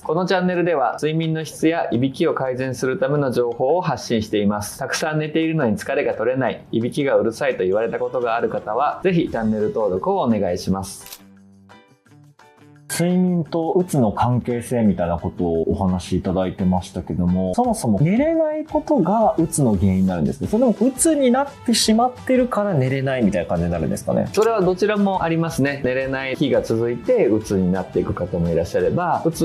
このチャンネルでは睡眠の質やいびきを改善するための情報を発信しています。たくさん寝ているのに疲れが取れない、いびきがうるさいと言われたことがある方は、ぜひチャンネル登録をお願いします。睡眠とうつの関係性みたいなことをお話しいただいてましたけども、そもそも寝れないことがうつの原因になるんですけど、それでもうつになってしまってるから寝れないみたいな感じになるんですかね。それはどちらもありますね。寝れない日が続いてうつになっていく方もいらっしゃれば、うつ